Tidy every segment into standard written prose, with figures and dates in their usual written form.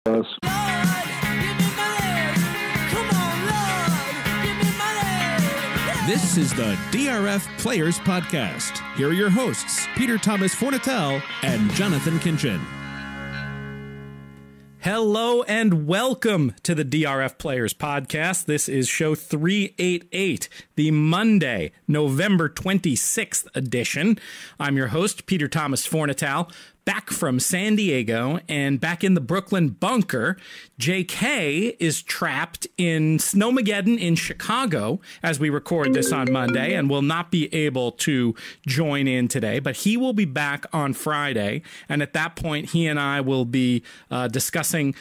us. This is the DRF Players Podcast. Here are your hosts, Peter Thomas Fornatel and Jonathan Kinchin. Hello and welcome to the DRF Players Podcast. This is show 388, the Monday, November 26th edition. I'm your host, Peter Thomas Fornatal, back from San Diego and back in the Brooklyn bunker. JK is trapped in Snowmageddon in Chicago as we record this on Monday and will not be able to join in today, but he will be back on Friday. And at that point, he and I will be discussing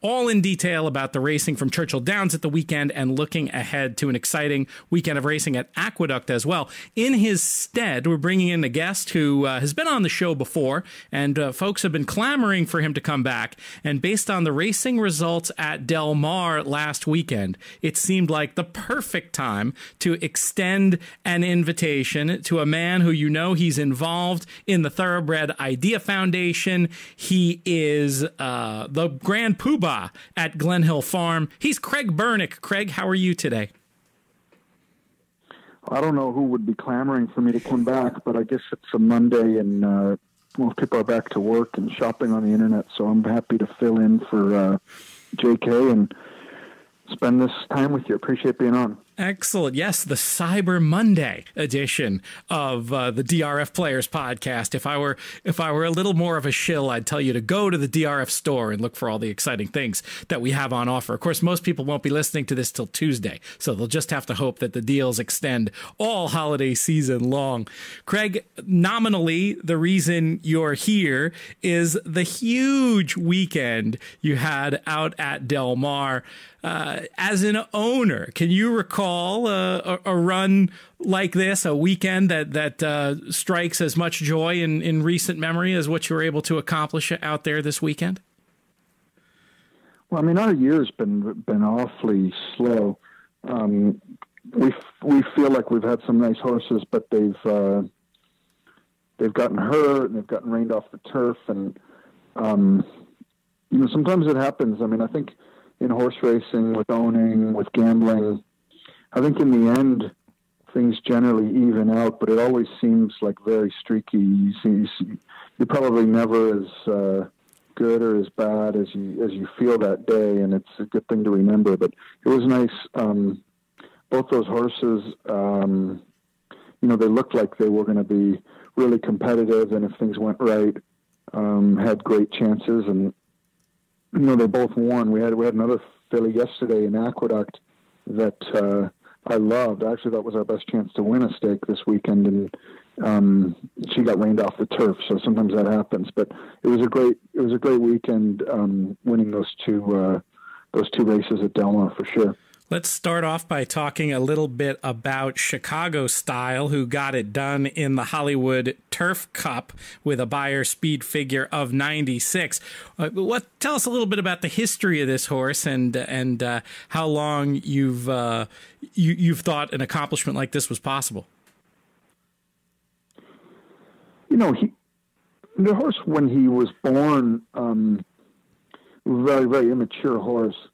all in detail about the racing from Churchill Downs at the weekend and looking ahead to an exciting weekend of racing at Aqueduct as well. In his stead, we're bringing in a guest who has been on the show before, and folks have been clamoring for him to come back. And based on the racing results at Del Mar last weekend, it seemed like the perfect time to extend an invitation to a man who, you know, he's involved in the Thoroughbred Idea Foundation. He is the Grand Poobah at Glen Hill Farm. He's Craig Bernick. Craig, how are you today? I don't know who would be clamoring for me to come back, but I guess it's a Monday and most people are back to work and shopping on the internet, so I'm happy to fill in for JK and spend this time with you. Appreciate being on. Excellent. Yes, the Cyber Monday edition of the DRF Players Podcast. If I were a little more of a shill, I'd tell you to go to the DRF store and look for all the exciting things that we have on offer. Of course, most people won't be listening to this till Tuesday, so they'll just have to hope that the deals extend all holiday season long. Craig, nominally, the reason you're here is the huge weekend you had out at Del Mar. As an owner, can you recall a run like this, a weekend that strikes as much joy in recent memory as what you were able to accomplish out there this weekend? Well, I mean, our year's been awfully slow. We feel like we've had some nice horses, but they've gotten hurt and they've gotten rained off the turf, and sometimes it happens. I mean, I think in horse racing, with owning, with gambling, I think in the end, things generally even out, but it always seems like very streaky. You're probably never as good or as bad as you feel that day, and it's a good thing to remember. But it was nice. Both those horses, they looked like they were going to be really competitive, and if things went right, had great chances. And they both won. We had another filly yesterday in Aqueduct that I loved. I actually thought was our best chance to win a stake this weekend, and she got rained off the turf. So sometimes that happens. But it was a great weekend, winning those two races at Del Mar for sure. Let's start off by talking a little bit about Chicago Style, who got it done in the Hollywood Turf Cup with a Beyer speed figure of 96. Tell us a little bit about the history of this horse and how long you've thought an accomplishment like this was possible. The horse, when he was born, very, very immature horse,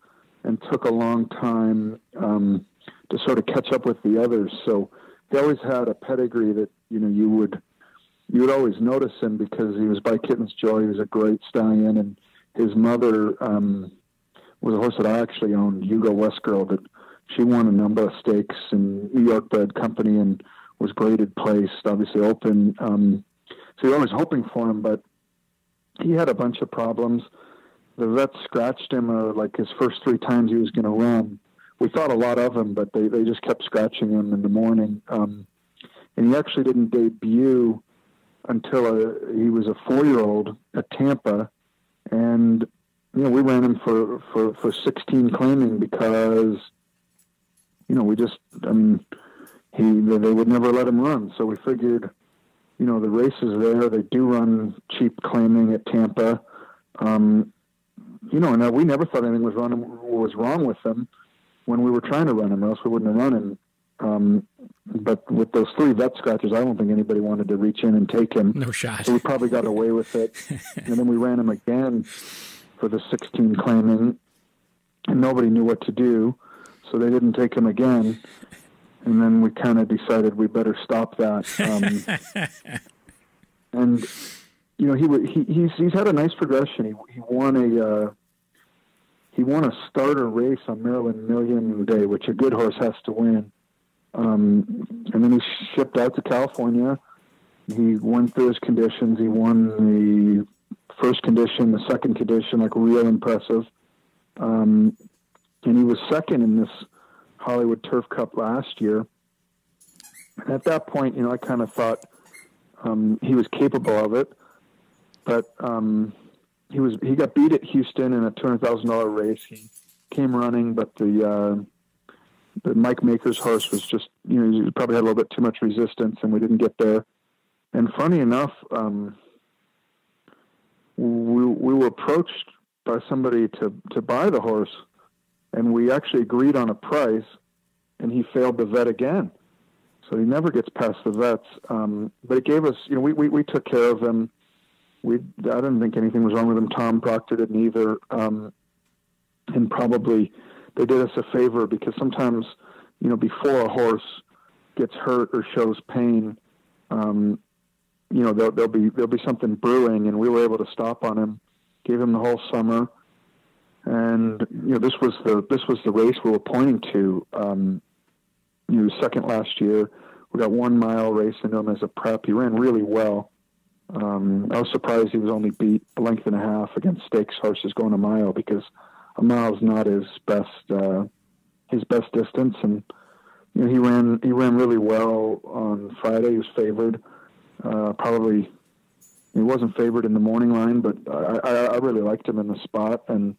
and took a long time to sort of catch up with the others. So he always had a pedigree that you would always notice him because he was by Kitten's Joy. He was a great stallion, and his mother was a horse that I actually owned, Hugo Westgirl, that she won a number of stakes in New York bred company and was graded placed, obviously open. So you're always hoping for him, but he had a bunch of problems. The vets scratched him like his first 3 times he was going to run. We thought a lot of him, but they just kept scratching him in the morning. And he actually didn't debut until he was a 4-year-old at Tampa. And, we ran him for 16 claiming because, they would never let him run. So we figured, the race is there. They do run cheap claiming at Tampa. And we never thought anything was wrong with him when we were trying to run him, or else we wouldn't have run him. But with those 3 vet scratches, I don't think anybody wanted to reach in and take him. No shot. So we probably got away with it. And then we ran him again for the 16 claiming, and nobody knew what to do, so they didn't take him again. And then we kind of decided we better stop that. And you know, he's had a nice progression. He won a starter race on Maryland Million Day, which a good horse has to win. And then he shipped out to California. He went through his conditions. He won the first condition, the second condition, like real impressive. And he was second in this Hollywood Turf Cup last year. And at that point, you know, I kind of thought he was capable of it, but he got beat at Houston in a $200,000 race. He came running, but the Mike Maker's horse was just, you know, he probably had a little bit too much resistance, and we didn't get there. And funny enough, we were approached by somebody to buy the horse, and we actually agreed on a price, and he failed the vet again. So he never gets past the vets. But it gave us, you know, we took care of him. I didn't think anything was wrong with him. Tom Proctor didn't either. And probably they did us a favor, because sometimes, you know, before a horse gets hurt or shows pain, you know, there'll be something brewing, and we were able to stop on him, gave him the whole summer. And, you know, this was the race we were pointing to. He was second last year. We got 1 mile race into him as a prep. He ran really well. I was surprised he was only beat a length and a half against stakes horses going a mile, because a mile is not his best distance. And, you know, he ran really well on Friday. He was favored. Probably he wasn't favored in the morning line, but I really liked him in the spot. And,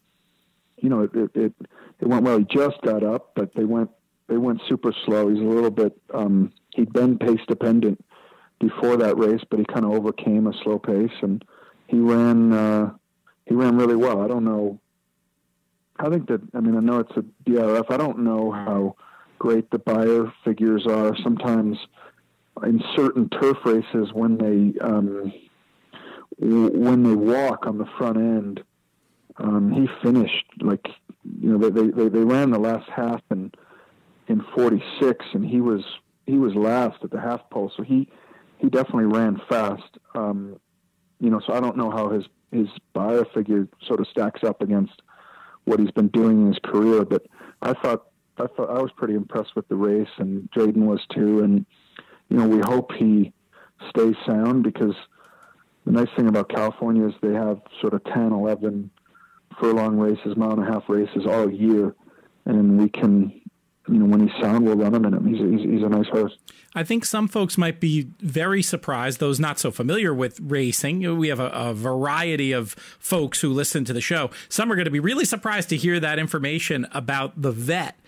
you know, it went well. He just got up, but they went super slow. He's a little bit, he'd been pace dependent before that race, but he kind of overcame a slow pace, and he ran really well. I don't know. I think that, I mean, I know it's a DRF. I don't know how great the buyer figures are. Sometimes in certain turf races, when they walk on the front end, he finished, like, you know, they ran the last half in 46, and he was last at the half pole. So he definitely ran fast. You know, so I don't know how his buyer figure sort of stacks up against what he's been doing in his career, but I thought I was pretty impressed with the race, and Drayden was too. And, you know, we hope he stays sound, because the nice thing about California is they have sort of 10, 11 furlong races, mile and a half races all year. And we can, you know, when he's sound, we'll run him in him. He's a nice horse. I think some folks might be very surprised, those not so familiar with racing. We have a variety of folks who listen to the show. Some are going to be really surprised to hear that information about the vet.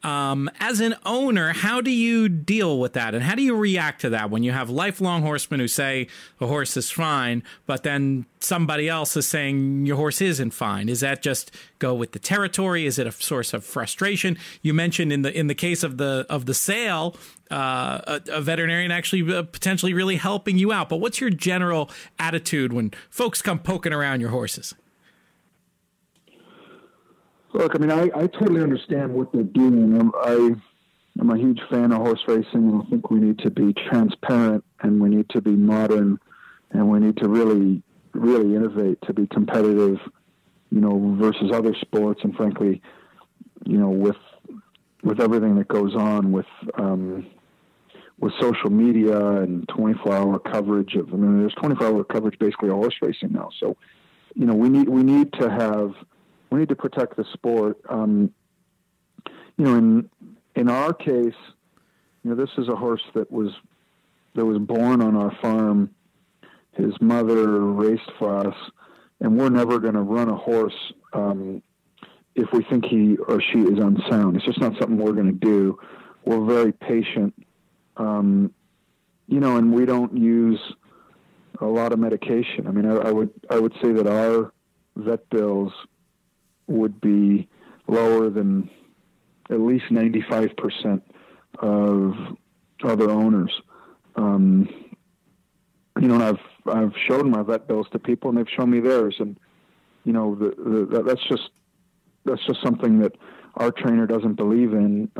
As an owner, how do you deal with that? And how do you react to that when you have lifelong horsemen who say the horse is fine, but then somebody else is saying your horse isn't fine? Is that just go with the territory? Is it a source of frustration? You mentioned in the case of the sale, a veterinarian actually potentially really helping you out. But what's your general attitude when folks come poking around your horses? Look, I mean, I totally understand what they're doing. I'm a huge fan of horse racing, and I think we need to be transparent, and we need to be modern, and we need to really, really innovate to be competitive, you know, versus other sports. And frankly, you know, with everything that goes on with social media and 24-hour coverage of, I mean, there's 24-hour coverage basically of horse racing now. So, you know, we need to protect the sport. You know, in our case, you know, this is a horse that was born on our farm. His mother raced for us, and we're never going to run a horse if we think he or she is unsound. It's just not something we're going to do. We're very patient, you know, and we don't use a lot of medication. I mean, I would say that our vet bills would be lower than at least 95% of other owners. You know, and I've shown my vet bills to people, and they've shown me theirs. And, that's just something that our trainer doesn't believe in.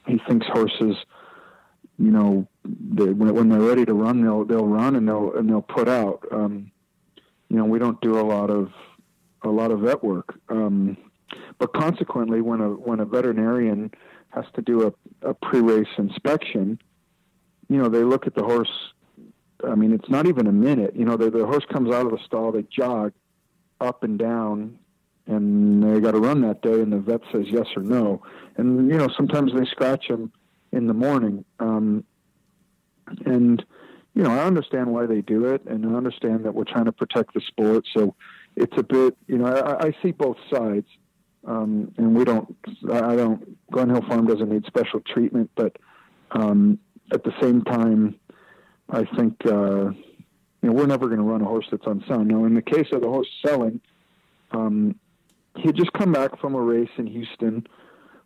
He thinks horses, when they're ready to run, they'll run and they'll put out. We don't do a lot of vet work. But consequently, when a veterinarian has to do a pre-race inspection, they look at the horse. I mean, it's not even a minute. The horse comes out of the stall, they jog up and down, and they got to run that day, and the vet says yes or no. And, sometimes they scratch them in the morning. I understand why they do it, and I understand that we're trying to protect the sport. So it's a bit, I see both sides. And Glen Hill Farm doesn't need special treatment, but at the same time, I think, we're never going to run a horse that's unsound. Now, in the case of the horse selling, he had just come back from a race in Houston,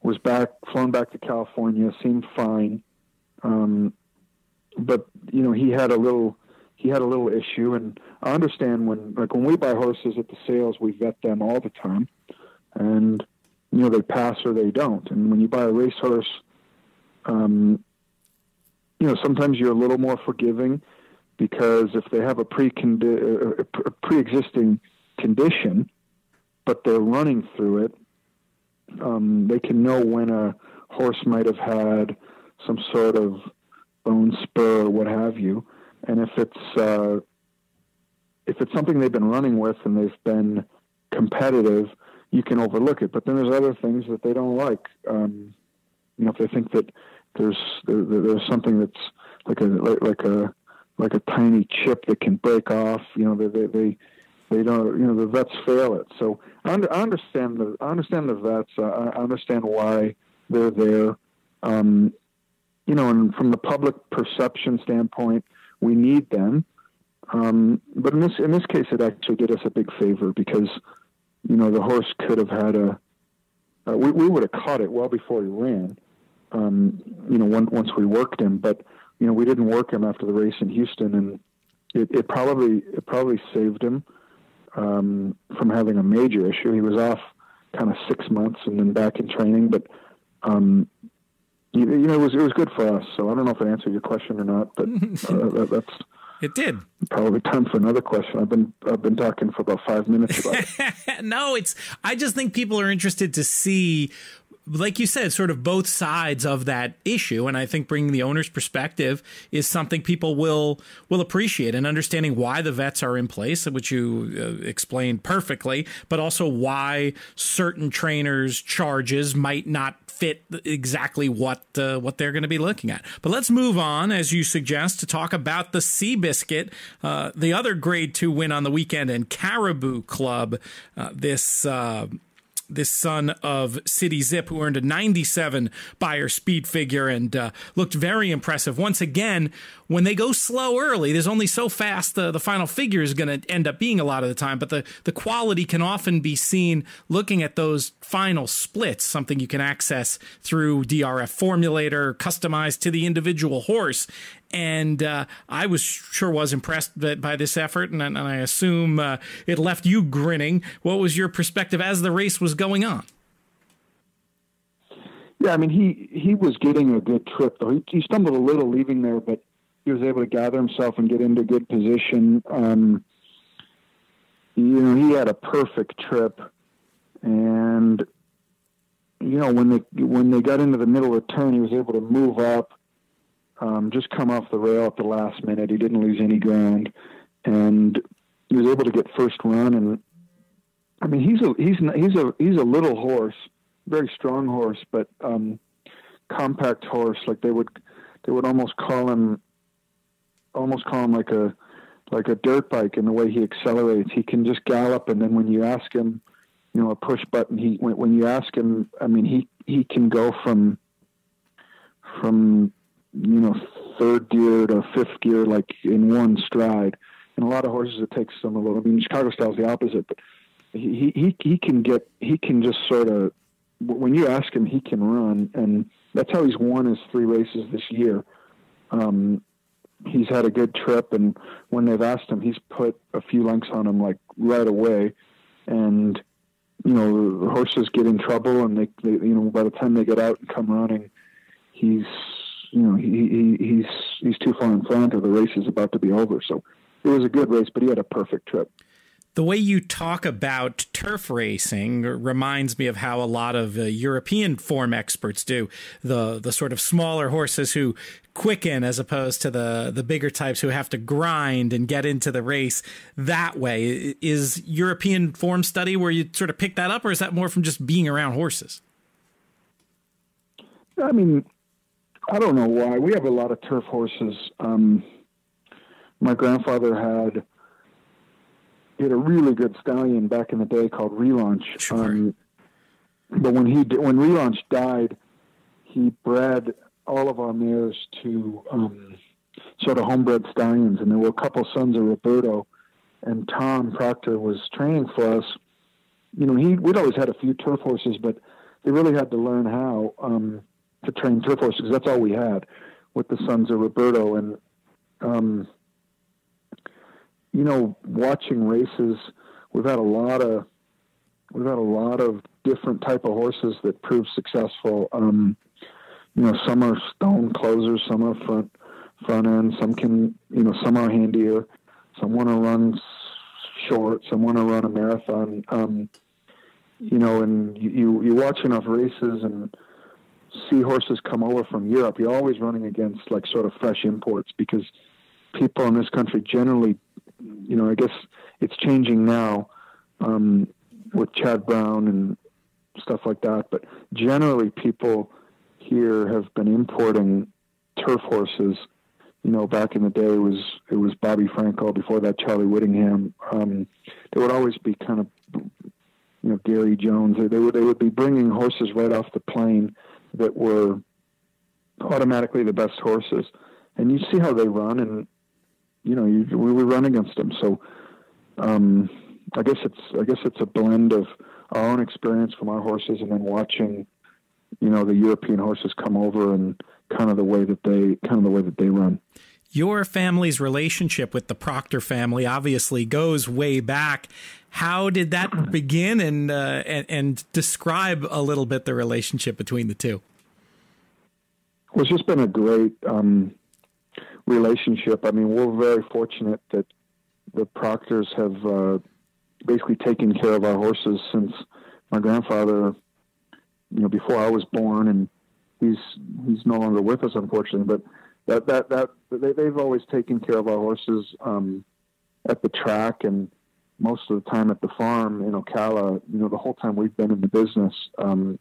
was flown back to California, seemed fine. But he had a little issue, and I understand when we buy horses at the sales, we vet them all the time, and they pass or they don't. And when you buy a racehorse, sometimes you're a little more forgiving, because if they have a pre-existing condition, but they're running through it, they can know when a horse might have had some sort of bone spur or what have you. And if it's something they've been running with and they've been competitive, you can overlook it. But then there's other things that they don't like. If they think that there's something that's like a tiny chip that can break off, they don't, the vets fail it. So I understand the vets. I understand why they're there. And from the public perception standpoint, we need them. But in this case, it actually did us a big favor, because, the horse could have had we would have caught it well before he ran, once we worked him, but, we didn't work him after the race in Houston, and it probably saved him, from having a major issue. He was off kind of 6 months and then back in training, but, it was good for us. So I don't know if I answered your question or not, but that's it did. Probably time for another question. I've been talking for about 5 minutes about it. No, I just think people are interested to see, like you said, sort of both sides of that issue. And I think bringing the owner's perspective is something people will appreciate, and understanding why the vets are in place, which you explained perfectly, but also why certain trainers' charges might not fit exactly what they're going to be looking at. But let's move on, as you suggest, to talk about the Seabiscuit, the other Grade 2 win on the weekend, and Caribou Club, this son of City Zip, who earned a 97 Beyer speed figure and looked very impressive. Once again, when they go slow early, there's only so fast the final figure is going to end up being a lot of the time, but the quality can often be seen looking at those final splits, something you can access through DRF Formulator, customized to the individual horse. And I was impressed by this effort, and I assume it left you grinning. What was your perspective as the race was going on? Yeah, I mean, he was getting a good trip, though. He stumbled a little leaving there, but he was able to gather himself and get into good position. He had a perfect trip, and when they got into the middle of the turn, he was able to move up. Just come off the rail at the last minute. He didn't lose any ground, and he was able to get first run. And I mean, he's a little horse, very strong horse, but compact horse. Like they would almost call him like a dirt bike in the way he accelerates. He can just gallop, and then when you ask him, a push button. When you ask him, I mean, he can go from third gear to fifth gear, like in one stride. And a lot of horses, it takes them a little. I mean, Chicago style is the opposite, but he can just sort of, when you ask him, he can run, and that's how he's won his 3 races this year. He's had a good trip, and when they've asked him, he's put a few lengths on him, like right away. and the horses get in trouble, and they by the time they get out and come running, he's too far in front, or the race is about to be over. So it was a good race, but he had a perfect trip. The way you talk about turf racing reminds me of how a lot of European form experts do. The sort of smaller horses who quicken, as opposed to the bigger types who have to grind and get into the race that way. Is European form study where you sort of pick that up, or is that more from just being around horses? I mean, I don't know why. We have a lot of turf horses. My grandfather had a really good stallion back in the day called Relaunch. Sure. But when Relaunch died, he bred all of our mares to sort of homebred stallions, and there were a couple sons of Roberto, and Tom Proctor was training for us. We'd always had a few turf horses, but they really had to learn how to train turf horses, because that's all we had with the sons of Roberto. And watching races, we've had a lot of different type of horses that prove successful. Some are stone closers, some are front end, some can, some are handier, some want to run short, some want to run a marathon. And you watch enough races and see horses come over from Europe. You're always running against like sort of fresh imports, because people in this country generally, I guess it's changing now with Chad Brown and stuff like that, but generally people here have been importing turf horses. Back in the day it was Bobby Franco, before that Charlie Whittingham. There would always be kind of Gary Jones. They would be bringing horses right off the plane that were automatically the best horses, and you see how they run, and we run against them. So I guess it's a blend of our own experience from our horses, and then watching the European horses come over, and kind of the way that they run. Your family's relationship with the Proctor family obviously goes way back. How did that begin, and describe a little bit the relationship between the two? Well, it's just been a great relationship. I mean, we're very fortunate that the Proctors have basically taken care of our horses since my grandfather, before I was born, and he's no longer with us, unfortunately, but they've always taken care of our horses at the track, and most of the time at the farm in Ocala, the whole time we've been in the business. I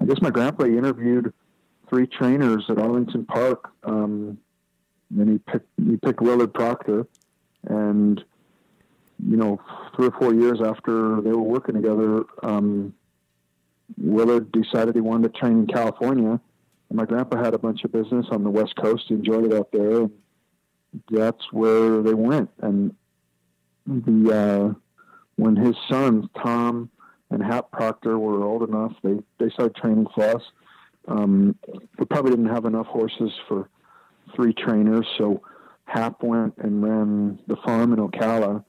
guess my grandpa interviewed 3 trainers at Arlington Park, and he picked Willard Proctor, and 3 or 4 years after they were working together, Willard decided he wanted to train in California, and my grandpa had a bunch of business on the West Coast. He enjoyed it out there, and that's where they went. And when his sons Tom and Hap Proctor were old enough, they started training for us. We probably didn't have enough horses for 3 trainers, so Hap went and ran the farm in Ocala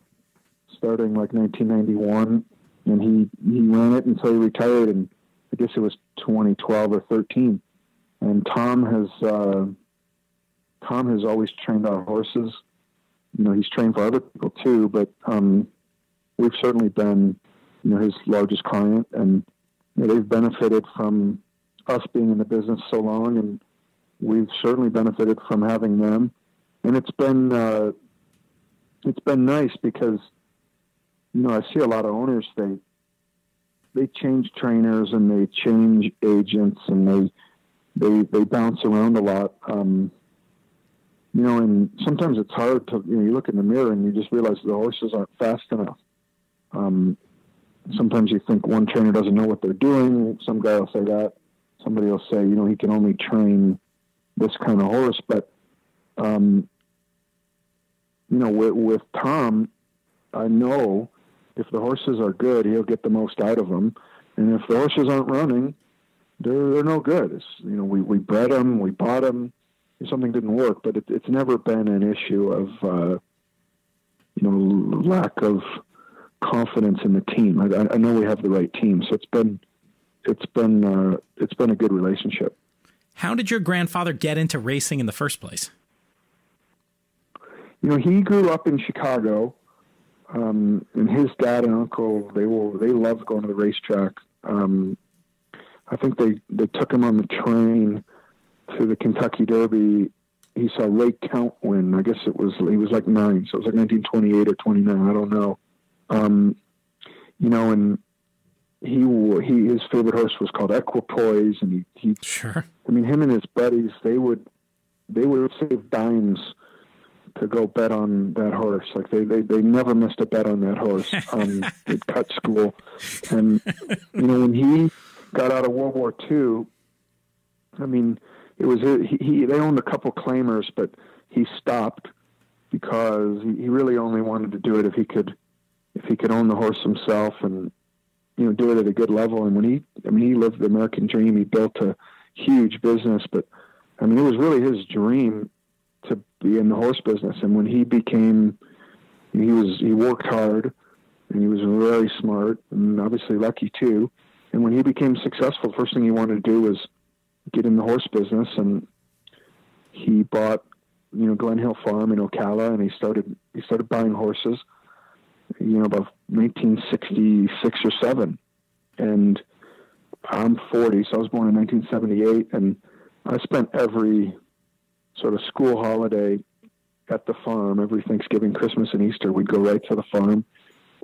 starting like 1991, and he ran it until he retired, and I guess it was 2012 or 13. And Tom has always trained our horses. He's trained for other people too, but we've certainly been his largest client, and they've benefited from us being in the business so long, and we've certainly benefited from having them. And it's been nice, because I see a lot of owners, they change trainers and they change agents, and they bounce around a lot. And sometimes it's hard to, you look in the mirror and you just realize the horses aren't fast enough. Sometimes you think one trainer doesn't know what they're doing. Some guy will say that. Somebody will say, he can only train this kind of horse. But, with Tom, I know if the horses are good, he'll get the most out of them. And if the horses aren't running, they're no good. It's, we bred them, we bought them, something didn't work, but it's never been an issue of, lack of confidence in the team. I know we have the right team, so it's been a good relationship. How did your grandfather get into racing in the first place? He grew up in Chicago, and his dad and uncle, they loved going to the racetrack. I think they took him on the train to the Kentucky Derby. He saw Ray Count win. I guess he was like 9, so it was like 1928 or 29. I don't know. And his favorite horse was called Equipoise, and he sure. I mean, him and his buddies, they would save dimes to go bet on that horse. Like they never missed a bet on that horse. They'd cut school, and when he got out of World War II, I mean, it was they owned a couple claimers, but he stopped because he really only wanted to do it if he could own the horse himself and do it at a good level. And when he lived the American dream. He built a huge business, but I mean, it was really his dream to be in the horse business. And when he worked hard, and he was very smart and obviously lucky too. And when he became successful, the first thing he wanted to do was get in the horse business, and he bought, Glen Hill Farm in Ocala, and he started buying horses, about 1966 or 7. And I'm 40, so I was born in 1978, and I spent every sort of school holiday at the farm. Every Thanksgiving, Christmas, and Easter, we'd go right to the farm.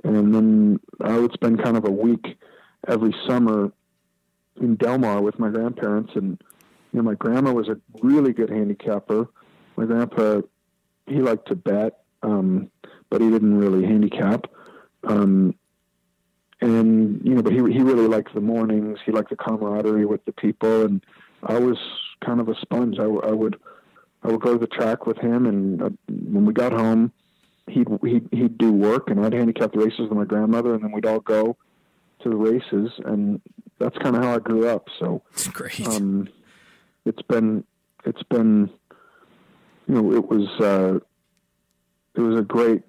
And then I would spend kind of a week every summer in Del Mar with my grandparents. And, my grandma was a really good handicapper. My grandpa, he liked to bet, but he didn't really handicap. But he really liked the mornings. He liked the camaraderie with the people. And I was kind of a sponge. I would go to the track with him. And when we got home, he'd do work, and I'd handicap the races with my grandmother, and then we'd all go to the races. And that's kind of how I grew up. So it's great. It's been, it was a great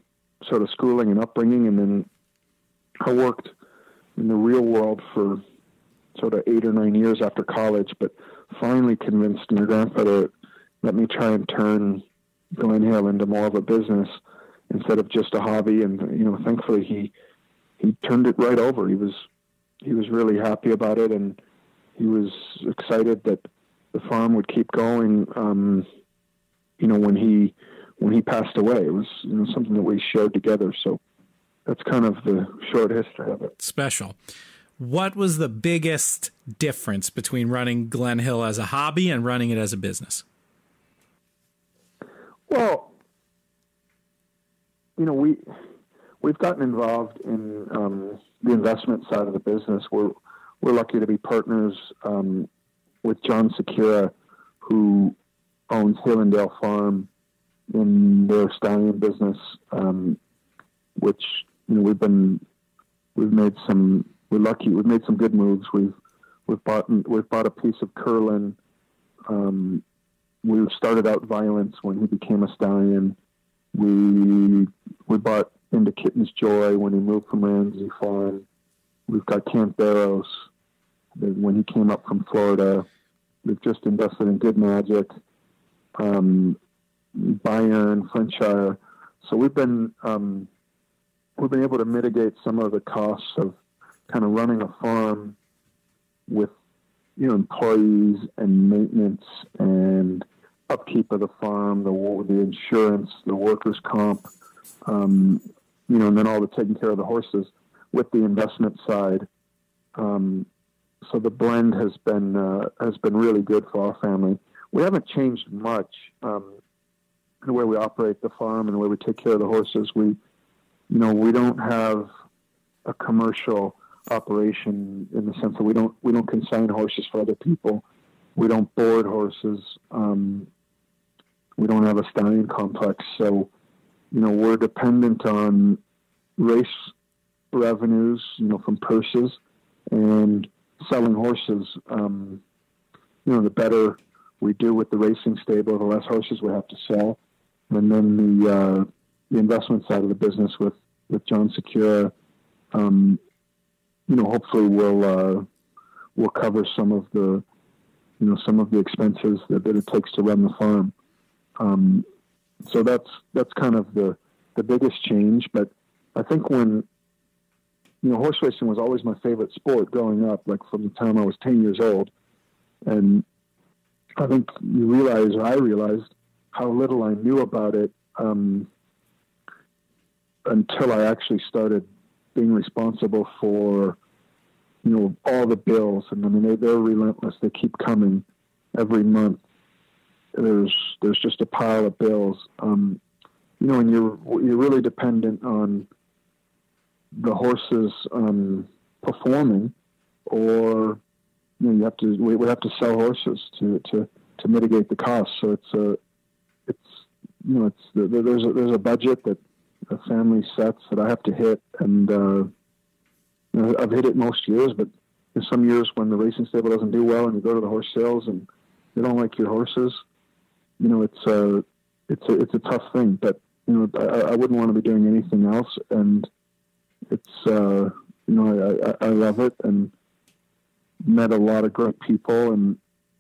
sort of schooling and upbringing. And then I worked in the real world for sort of 8 or 9 years after college, but finally convinced my grandfather, let me try and turn Glen Hill into more of a business instead of just a hobby. And, thankfully he turned it right over. He was really happy about it, and he was excited that the farm would keep going. When he passed away, it was, something that we shared together. So that's kind of the short history of it. Special. What was the biggest difference between running Glen Hill as a hobby and running it as a business? Well, we've gotten involved in the investment side of the business. We're lucky to be partners with John Secura, who owns Hillendale Farm, in their stallion business, which we've made some good moves. We've bought a piece of Curlin. We started out Violence when he became a stallion. We bought into Kitten's Joy when he moved from Ramsey Farm. We've got Camp Barrows when he came up from Florida. We've just invested in Good Magic, Bayern, Flintshire. So we've been able to mitigate some of the costs of kind of running a farm with employees and maintenance and upkeep of the farm, the insurance, the workers' comp, and then all the taking care of the horses with the investment side. So the blend has been really good for our family. We haven't changed much in the way we operate the farm and the way we take care of the horses. We don't have a commercial operation in the sense that we don't consign horses for other people. We don't board horses. We don't have a stallion complex. So, we're dependent on race revenues, from purses and selling horses. The better we do with the racing stable, the less horses we have to sell. And then the investment side of the business with John Secura hopefully will cover some of the expenses that it takes to run the farm. So that's kind of the biggest change. But I think when, horse racing was always my favorite sport growing up, like from the time I was 10 years old. And I think I realized how little I knew about it until I actually started being responsible for, all the bills. And I mean, they're relentless. They keep coming every month. There's just a pile of bills. And you're really dependent on the horses performing, or we have to sell horses to mitigate the cost. So there's a budget that a family sets that I have to hit, and I've hit it most years. But there's some years when the racing stable doesn't do well, and you go to the horse sales and they don't like your horses. It's a tough thing. But I wouldn't want to be doing anything else, and it's I love it and met a lot of great people, and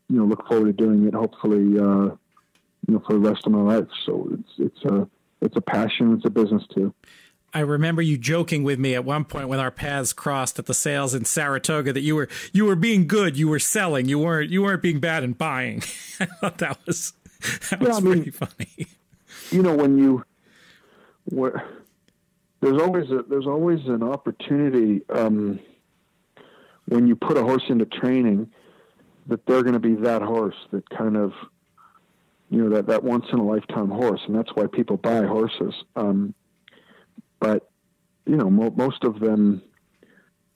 look forward to doing it hopefully for the rest of my life. So it's a passion, it's a business too. I remember you joking with me at one point when our paths crossed at the sales in Saratoga that you were being good, you were selling, you weren't being bad and buying. I thought that was pretty funny. There's always an opportunity when you put a horse into training that they're going to be that horse that kind of that once in a lifetime horse, and that's why people buy horses. But most of them,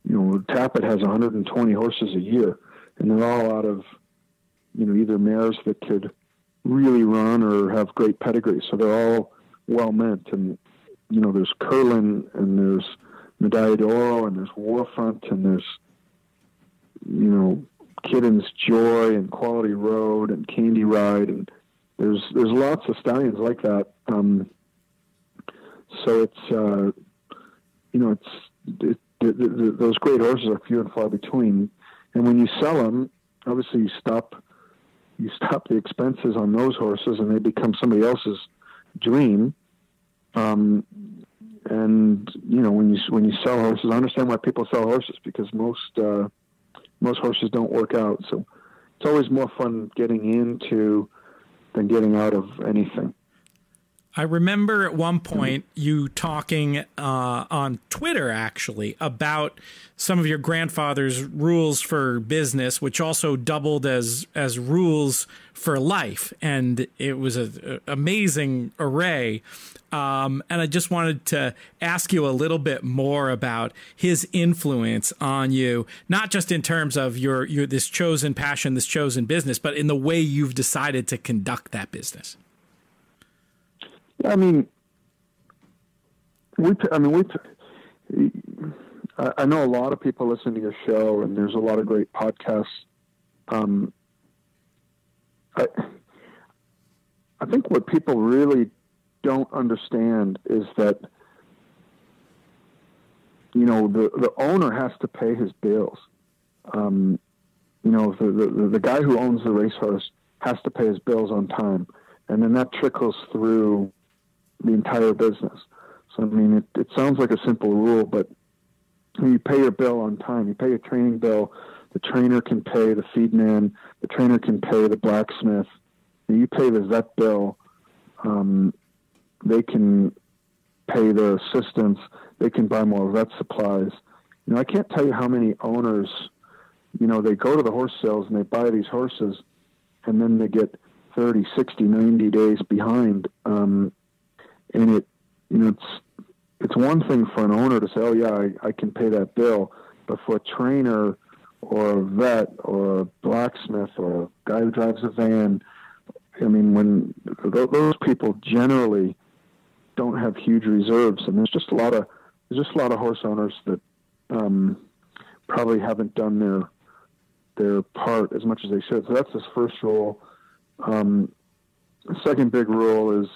Tappet has 120 horses a year, and they're all out of either mares that could really run or have great pedigree. So they're all well meant, and there's Curlin, and there's Medalla d'Oro, and there's Warfront, and there's Kidden's Joy, and Quality Road, and Candy Ride, and there's lots of stallions like that. So it's those great horses are few and far between. And when you sell them, obviously you stop the expenses on those horses, and they become somebody else's dream. And when you sell horses, I understand why people sell horses, because most horses don't work out. So it's always more fun getting into than getting out of anything. I remember at one point you talking on Twitter, actually, about some of your grandfather's rules for business, which also doubled as rules for life. And it was an amazing array. And I just wanted to ask you a little bit more about his influence on you, not just in terms of your this chosen passion, this chosen business, but in the way you've decided to conduct that business. I know a lot of people listen to your show, and there's a lot of great podcasts. I think what people really don't understand is that, the owner has to pay his bills. The guy who owns the racehorse has to pay his bills on time, and then that trickles through the entire business. So, it sounds like a simple rule, but when you pay your bill on time, you pay your training bill, the trainer can pay the feed man, the trainer can pay the blacksmith, and you pay the vet bill, they can pay their assistants, they can buy more vet supplies. I can't tell you how many owners, they go to the horse sales and they buy these horses, and then they get 30, 60, 90 days behind. And it's one thing for an owner to say, oh yeah, I can pay that bill. But for a trainer or a vet or a blacksmith or a guy who drives a van, when those people generally don't have huge reserves, and there's just a lot of horse owners that probably haven't done their part as much as they should. So that's his first rule. The second big rule is,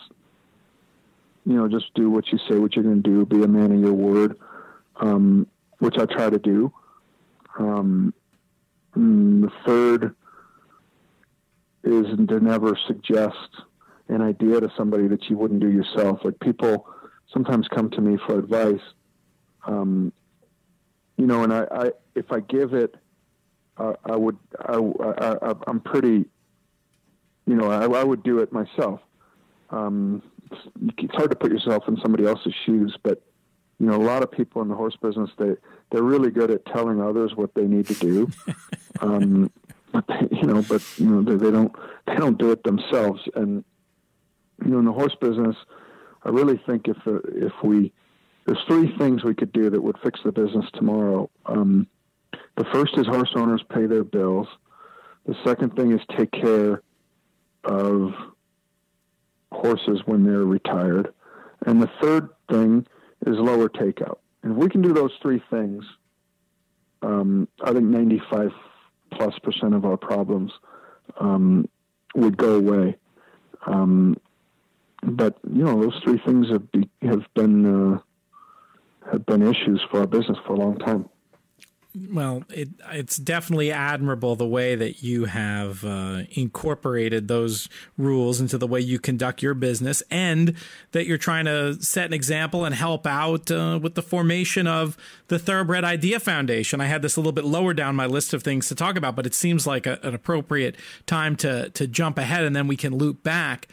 just do what you say, what you're going to do, be a man of your word. which I try to do. The third is to never suggest an idea to somebody that you wouldn't do yourself. Like, people sometimes come to me for advice, and I if I give it, I'm pretty, I would do it myself. It's hard to put yourself in somebody else's shoes, but a lot of people in the horse business, they're really good at telling others what they need to do. But they don't do it themselves. And in the horse business, I really think if there's three things we could do that would fix the business tomorrow. The first is horse owners pay their bills. The second thing is take care of horses when they're retired. And the third thing is lower takeout. And if we can do those three things, I think 95+% of our problems would go away. But those three things have been issues for our business for a long time. Well, it's definitely admirable the way that you have incorporated those rules into the way you conduct your business, and that you're trying to set an example and help out with the formation of the Thoroughbred Idea Foundation. I had this a little bit lower down my list of things to talk about, but it seems like an appropriate time to jump ahead, and then we can loop back.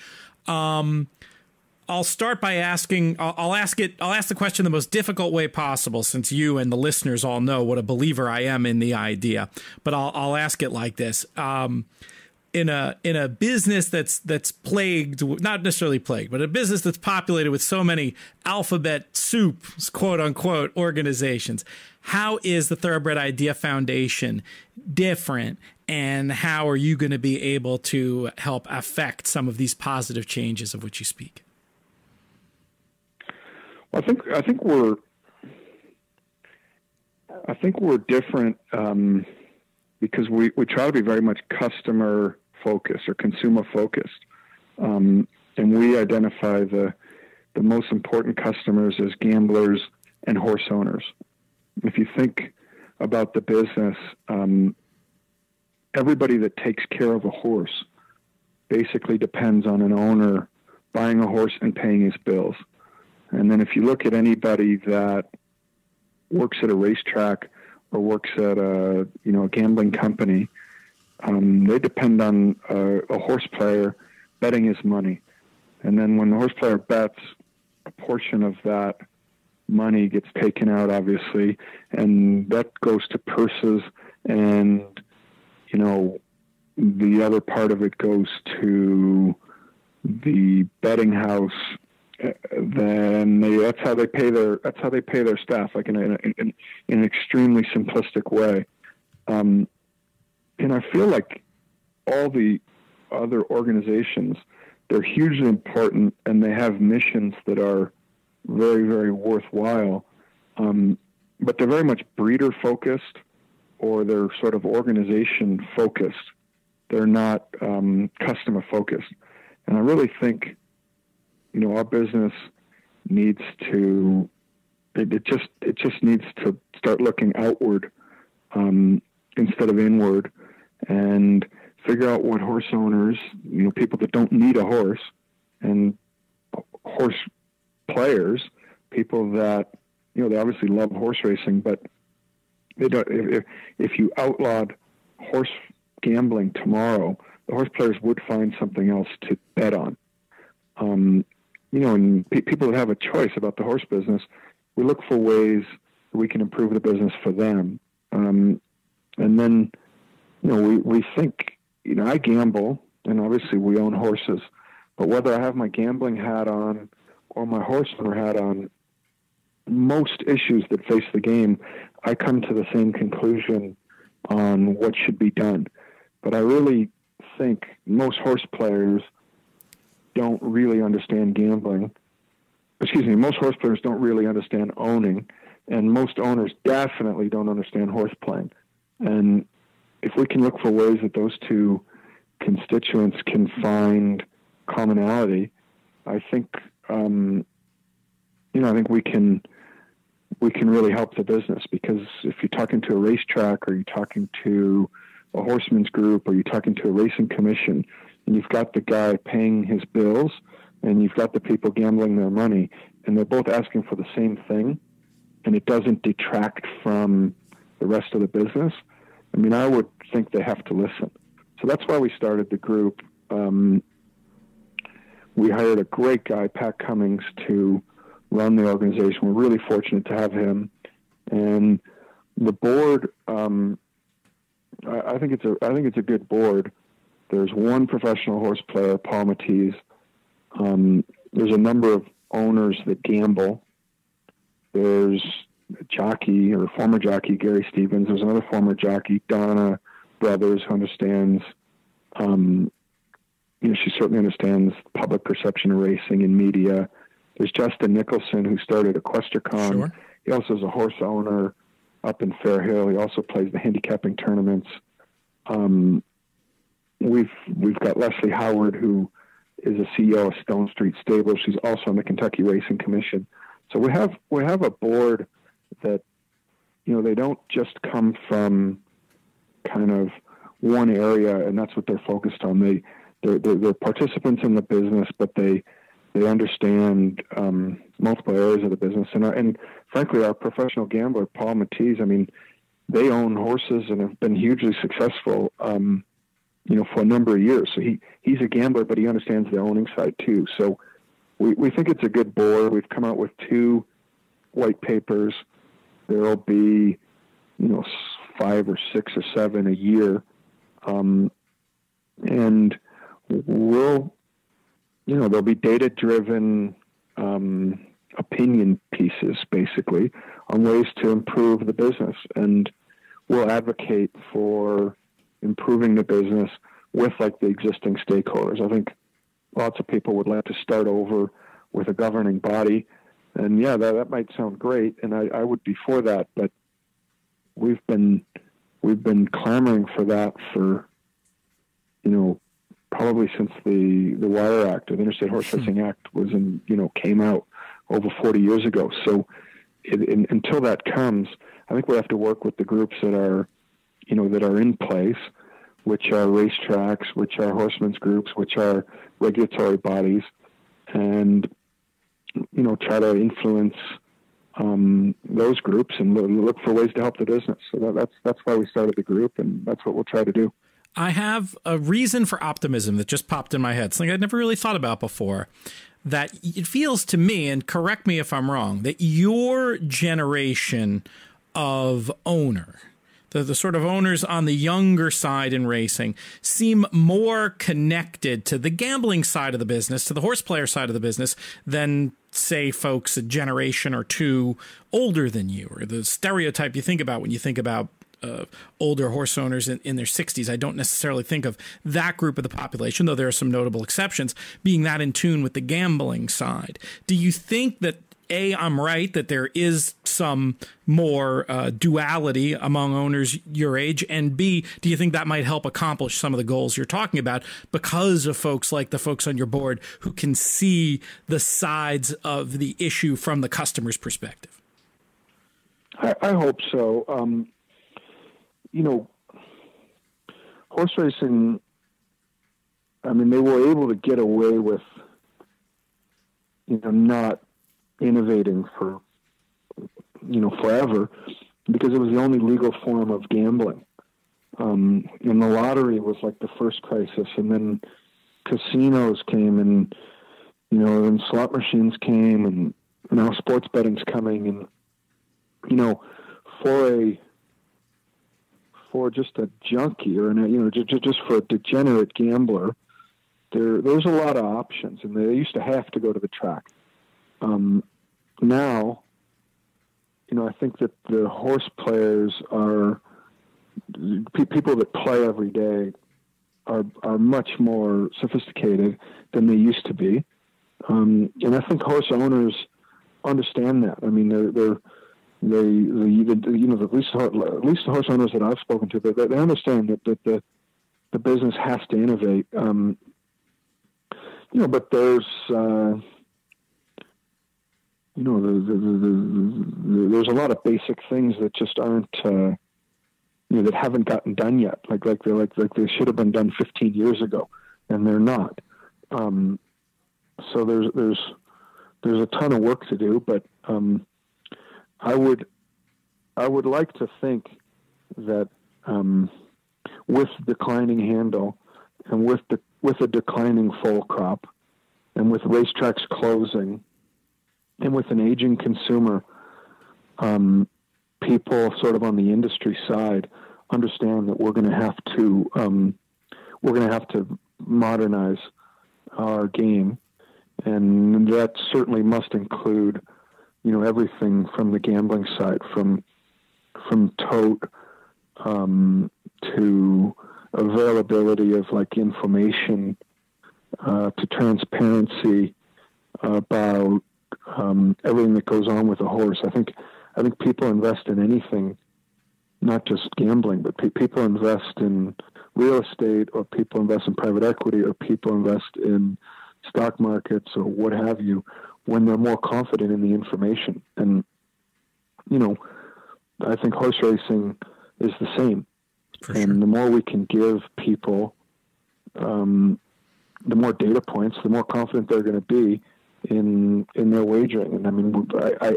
I'll start by asking, I'll ask the question the most difficult way possible, since you and the listeners all know what a believer I am in the idea, but I'll ask it like this. In a business that's plagued, not necessarily plagued, but a business that's populated with so many alphabet soup, quote unquote, organizations, how is the Thoroughbred Idea Foundation different? And how are you going to be able to help affect some of these positive changes of which you speak? I think we're different because we try to be very much customer focused or consumer focused, and we identify the most important customers as gamblers and horse owners. If you think about the business, everybody that takes care of a horse basically depends on an owner buying a horse and paying his bills. And then if you look at anybody that works at a racetrack or works at a gambling company, they depend on a horse player betting his money. And then when the horse player bets, a portion of that money gets taken out, obviously, and that goes to purses, and the other part of it goes to the betting house. Then that's how they pay their staff, like in an extremely simplistic way. And I feel like all the other organizations, they're hugely important, and they have missions that are very, very worthwhile. But they're very much breeder focused, or they're sort of organization focused. They're not customer focused. And I really think our business needs to, it just needs to start looking outward instead of inward, and figure out what horse owners, people that don't need a horse, and horse players, people that, they obviously love horse racing, but they don't, if you outlawed horse gambling tomorrow, the horse players would find something else to bet on. And people that have a choice about the horse business, we look for ways that we can improve the business for them. And then, we think, I gamble, and obviously we own horses, but whether I have my gambling hat on or my horse owner hat on, most issues that face the game, I come to the same conclusion on what should be done. But I really think most horse players don't really understand gambling. Most horse players don't really understand owning, and most owners definitely don't understand horse playing. And if we can look for ways that those two constituents can find commonality, I think, I think we can we can really help the business. Because if you're talking to a racetrack, or you're talking to a horseman's group, or you're talking to a racing commission, and you've got the guy paying his bills, and you've got the people gambling their money, and they're both asking for the same thing, and it doesn't detract from the rest of the business, I mean, I would think they have to listen. So that's why we started the group. We hired a great guy, Pat Cummings, to run the organization. We're really fortunate to have him. And the board, I think it's a good board. There's one professional horse player, Paul Matisse. There's a number of owners that gamble. There's a jockey, or former jockey, Gary Stevens. There's another former jockey, Donna Brothers, who understands, she certainly understands public perception of racing and media. There's Justin Nicholson, who started Equestricon. Sure. He also is a horse owner up in Fair Hill. He also plays the handicapping tournaments. We've got Leslie Howard, who is a CEO of Stone Street Stable. She's also on the Kentucky Racing Commission. So we have a board that, they don't just come from kind of one area and that's what they're focused on. They're participants in the business, but they understand multiple areas of the business. And frankly, our professional gambler, Paul Matisse, I mean, they own horses and have been hugely successful, for a number of years. So he's a gambler, but he understands the owning side too. So we think it's a good board. We've come out with 2 white papers. There'll be, 5 or 6 or 7 a year. And there'll be data-driven opinion pieces, basically, on ways to improve the business. And we'll advocate for improving the business with, like, the existing stakeholders. I think lots of people would like to start over with a governing body. And, yeah, that might sound great, and I would be for that. But we've been clamoring for that for, probably since the Wire Act, or the Interstate Horse Racing Act, came out over 40 years ago. So until that comes, I think we have to work with the groups that are in place, which are racetracks, which are horsemen's groups, which are regulatory bodies, and, try to influence those groups and look for ways to help the business. So that's why we started the group, and that's what we'll try to do. I have a reason for optimism that just popped in my head, something I'd never really thought about before, that it feels to me, and correct me if I'm wrong, that your generation of owner, the sort of owners on the younger side in racing, seem more connected to the gambling side of the business, to the horse player side of the business, than, say, folks a generation or 2 older than you, or the stereotype you think about when you think about older horse owners in their 60s. I don't necessarily think of that group of the population, though there are some notable exceptions, being that in tune with the gambling side. Do you think that, A, I'm right, that there is some more duality among owners your age, and B, do you think that might help accomplish some of the goals you're talking about because of folks like the folks on your board who can see the sides of the issue from the customer's perspective? I hope so. Horse racing, I mean, they were able to get away with, not innovating for, forever, because it was the only legal form of gambling. And the lottery was like the first crisis, and then casinos came, and, and slot machines came, and now sports betting's coming, and, for just a junkie or just for a degenerate gambler, there's a lot of options, and they used to have to go to the track. Now, I think that the horse players are people that play every day are much more sophisticated than they used to be, and I think horse owners understand that. I mean, at least the horse owners that I've spoken to, they understand that the business has to innovate. But there's there's a lot of basic things that just aren't, that haven't gotten done yet. Like they should have been done 15 years ago, and they're not. So there's a ton of work to do, but I would like to think that with declining handle and with a declining foal crop, and with racetracks closing, and with an aging consumer, people sort of on the industry side understand that we're going to have to modernize our game, and that certainly must include, everything from the gambling side, from tote to availability of information, to transparency about everything that goes on with a horse. I think people invest in anything, not just gambling, but people invest in real estate, or people invest in private equity, or people invest in stock markets, or what have you, when they're more confident in the information. And, I think horse racing is the same. For and sure. The more we can give people, the more data points, the more confident they're going to be in their wagering. And I mean,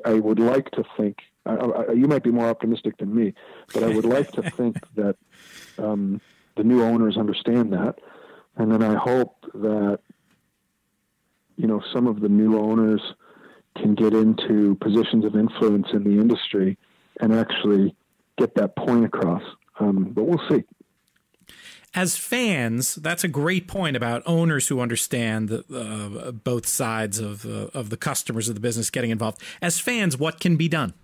I would like to think, you might be more optimistic than me, but I would like to think that the new owners understand that. And then I hope that, some of the new owners can get into positions of influence in the industry and actually get that point across. But we'll see. As fans, that's a great point about owners who understand both sides of the customers of the business getting involved. As fans, what can be done?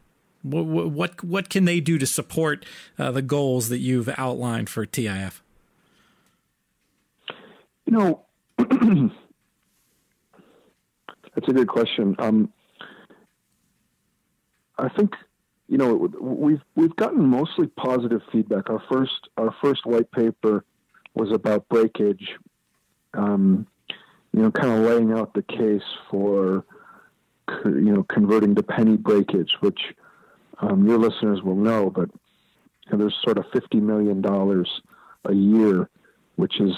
What can they do to support the goals that you've outlined for TIF? That's a good question. I think we've gotten mostly positive feedback. Our first white paper was about breakage, kind of laying out the case for converting to penny breakage, which your listeners will know, but there's sort of $50 million a year, which is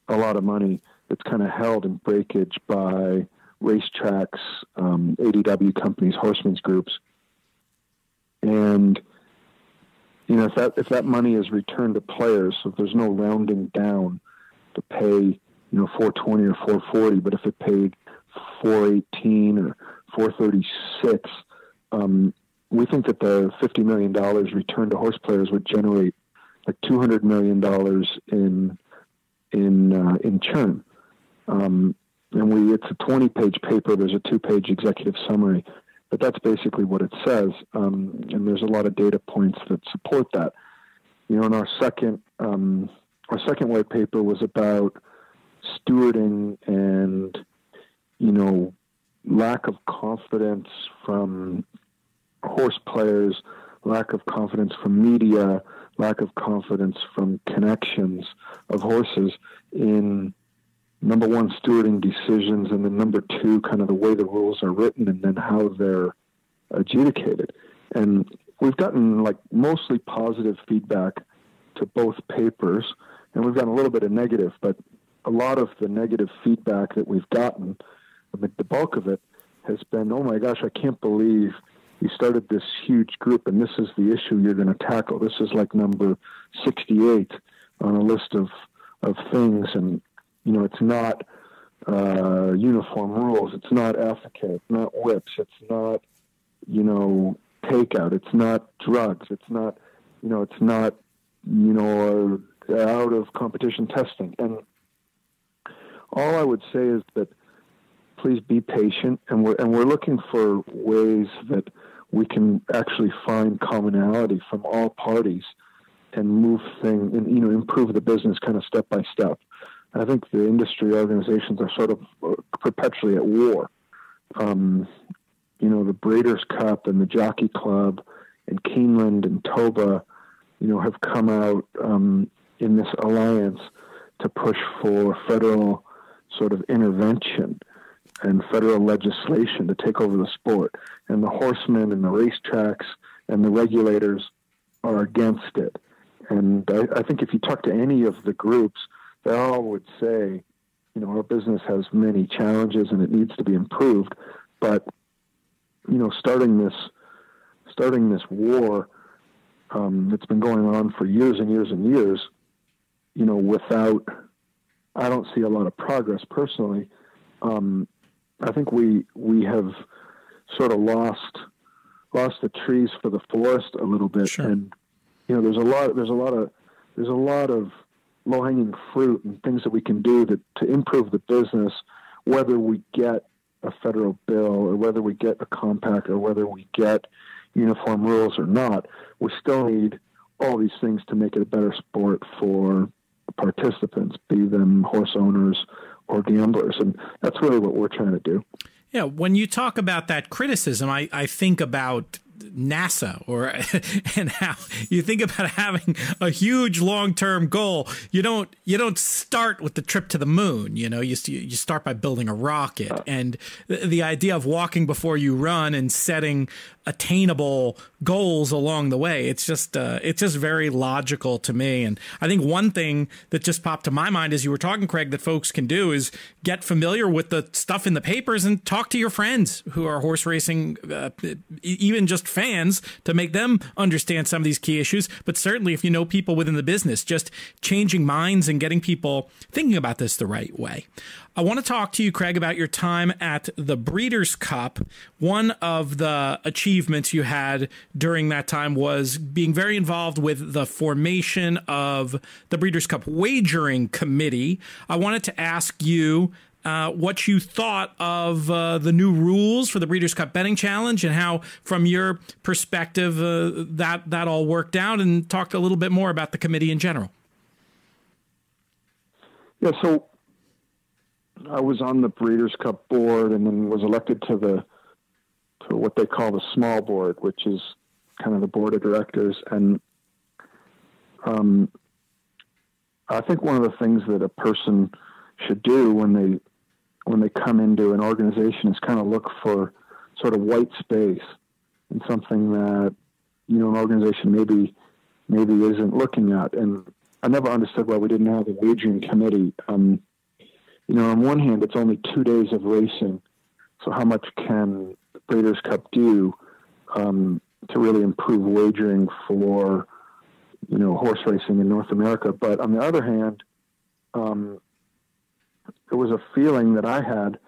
a lot of money. It's kind of held in breakage by racetracks, ADW companies, horsemen's groups. And, if that money is returned to players, so if there's no rounding down to pay, $420 or $440, but if it paid $418 or $436, we think that the $50 million returned to horse players would generate like $200 million in churn. And it's a 20-page paper. There's a 2-page executive summary, but that's basically what it says. And there's a lot of data points that support that. And our second white paper was about stewarding and, lack of confidence from horse players, lack of confidence from media, lack of confidence from connections of horses in, number one, stewarding decisions, and then number two, kind of the way the rules are written and then how they're adjudicated. And we've gotten mostly positive feedback to both papers, and we've gotten a little bit of negative, but a lot of the negative feedback that we've gotten, the bulk of it has been, oh my gosh, I can't believe you started this huge group and this is the issue you're going to tackle. This is number 68 on a list of things. And, it's not uniform rules. It's not aftercare. It's not whips. It's not, takeout. It's not drugs. It's not, out of competition testing. And all I would say is that please be patient, and we're looking for ways that we can actually find commonality from all parties and move things and improve the business kind of step by step. I think the industry organizations are sort of perpetually at war. The Breeders' Cup and the Jockey Club and Keeneland and Toba, have come out in this alliance to push for federal sort of intervention. and federal legislation to take over the sport. And the horsemen and the racetracks and the regulators are against it. And I think if you talk to any of the groups, they all would say, you know, our business has many challenges and it needs to be improved. But, you know, starting this war that's been going on for years and years and years, you know, I don't see a lot of progress personally. I think we have sort of lost the trees for the forest a little bit. Sure. And, you know, there's a lot of low-hanging fruit and things that we can do to improve the business, whether we get a federal bill or whether we get a compact or whether we get uniform rules or not. We still need all these things to make it a better sport for participants, be them horse owners or gamblers. And that's really what we're trying to do. Yeah, when you talk about that criticism, I think about NASA and how you think about having a huge long-term goal. You don't start with the trip to the moon. You know, you start by building a rocket, and the idea of walking before you run and setting attainable goals along the way. It's just very logical to me. And I think one thing that just popped to my mind as you were talking, Craig, that folks can do is get familiar with the stuff in the papers and talk to your friends who are horse racing, even just fans, to make them understand some of these key issues. But certainly if you know people within the business, just changing minds and getting people thinking about this the right way. I want to talk to you, Craig, about your time at the Breeders' Cup. One of the achievements you had during that time was being very involved with the formation of the Breeders' Cup Wagering Committee. I wanted to ask you what you thought of the new rules for the Breeders' Cup Betting Challenge and how, from your perspective, that all worked out, and talk a little bit more about the committee in general. Yeah, so I was on the Breeders' Cup board and then was elected to what they call the small board, which is kind of the board of directors. And I think one of the things that a person should do when they come into an organization is kind of look for sort of white space and something that, you know, an organization maybe isn't looking at. And I never understood why we didn't have a wagering committee. You know, on one hand, it's only 2 days of racing. So how much can the Breeders' Cup do to really improve wagering for, you know, horse racing in North America? But on the other hand, there was a feeling that I had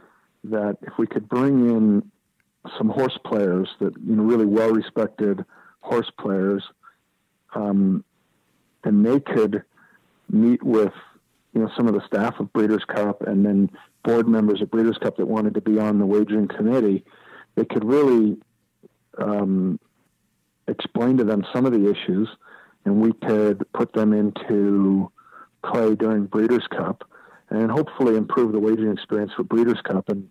that if we could bring in some horse players, that, you know, really well-respected horse players, and they could meet with, you know, some of the staff of Breeders' Cup and then board members of Breeders' Cup that wanted to be on the wagering committee, they could really explain to them some of the issues, and we could put them into play during Breeders' Cup and hopefully improve the wagering experience for Breeders' Cup. And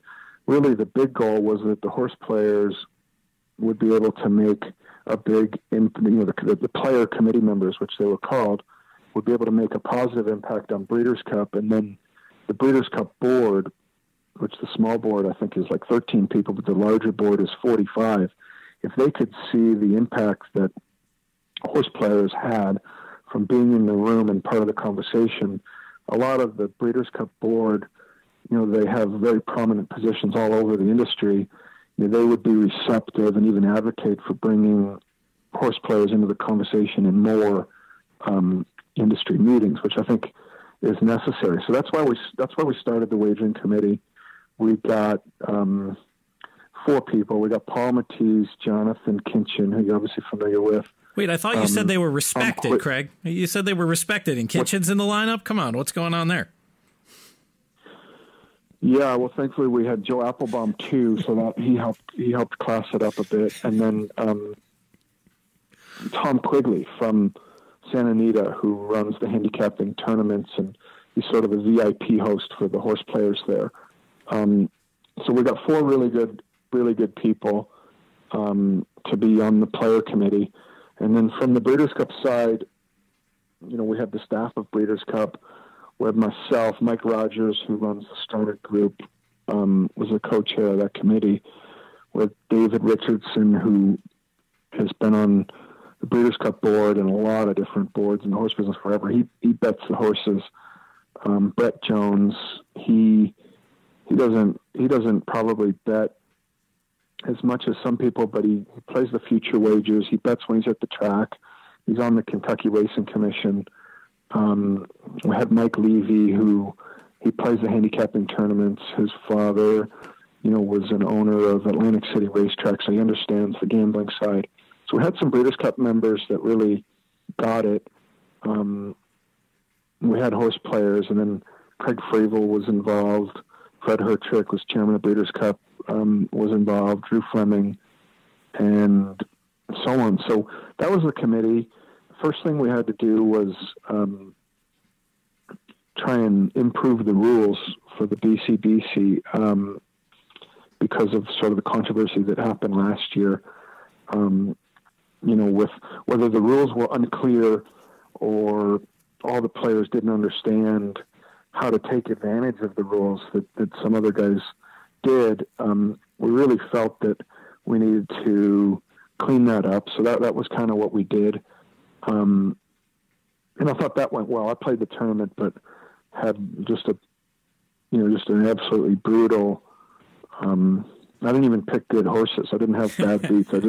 really the big goal was that the horse players would be able to make a big, you know, the player committee members, which they were called, would be able to make a positive impact on Breeders' Cup. And then the Breeders' Cup board, which the small board I think is like 13 people, but the larger board is 45. If they could see the impact that horse players had from being in the room and part of the conversation, a lot of the Breeders' Cup board, you know, they have very prominent positions all over the industry. You know, they would be receptive and even advocate for bringing horse players into the conversation in more industry meetings, which I think is necessary. So that's why we started the wagering committee. We got 4 people. We got Paul Matisse, Jonathan Kinchin, who you're obviously familiar with. Wait, I thought you said they were respected, Craig. You said they were respected, and Kinchin's in the lineup? Come on, what's going on there? Yeah, well, thankfully we had Joe Applebaum too, so that he helped class it up a bit. And then Tom Quigley from Santa Anita, who runs the handicapping tournaments, and he's sort of a VIP host for the horse players there. So we got 4 really good people to be on the player committee. And then from the Breeders' Cup side, you know, we have the staff of Breeders' Cup. We have myself, Mike Rogers, who runs the Starter Group, was the co-chair of that committee, with David Richardson, who has been on the Breeders' Cup board and a lot of different boards in the horse business forever. He bets the horses. Brett Jones, he doesn't probably bet as much as some people, but he plays the future wagers. He bets when he's at the track. He's on the Kentucky Racing Commission. We had Mike Levy, who he plays the handicapping tournaments. His father, was an owner of Atlantic City Racetrack, so he understands the gambling side. So we had some Breeders' Cup members that really got it. We had horse players, and then Craig Fravel was involved. Fred Hertrick was chairman of Breeders' Cup, was involved. Drew Fleming, and so on. So that was the committee. First thing we had to do was try and improve the rules for the BCBC because of sort of the controversy that happened last year. With whether the rules were unclear or all the players didn't understand how to take advantage of the rules that some other guys did. We really felt that we needed to clean that up. So that was kind of what we did. And I thought that went well. I played the tournament, but had just an absolutely brutal, I didn't even pick good horses. I didn't have bad beats. I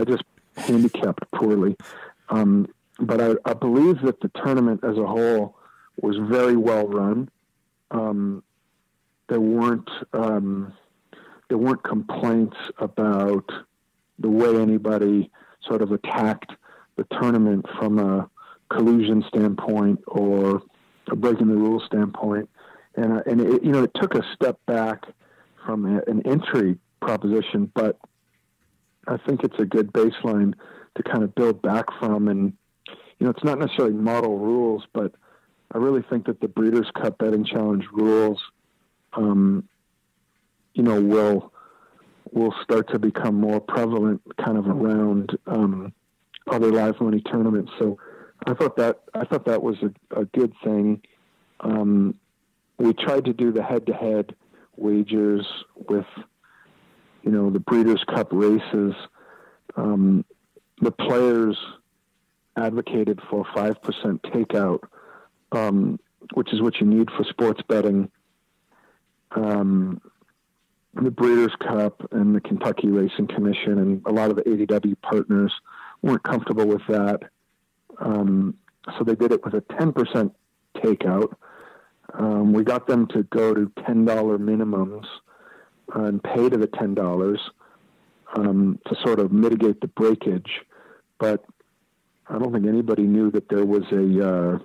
just handicapped poorly. But I believe that the tournament as a whole was very well run. There weren't complaints about the way anybody sort of attacked the tournament from a collusion standpoint or a breaking the rules standpoint. And it took a step back from an entry proposition, but I think it's a good baseline to kind of build back from. And, it's not necessarily model rules, but I really think that the Breeders' Cup Betting Challenge rules, will start to become more prevalent kind of around other live money tournaments. So I thought that was a good thing. We tried to do the head-to-head wagers with, the Breeders' Cup races. The players advocated for 5% takeout, which is what you need for sports betting. The Breeders' Cup and the Kentucky Racing Commission and a lot of the ADW partners weren't comfortable with that. So they did it with a 10% takeout. We got them to go to $10 minimums and pay to the $10 to sort of mitigate the breakage. But I don't think anybody knew that there was a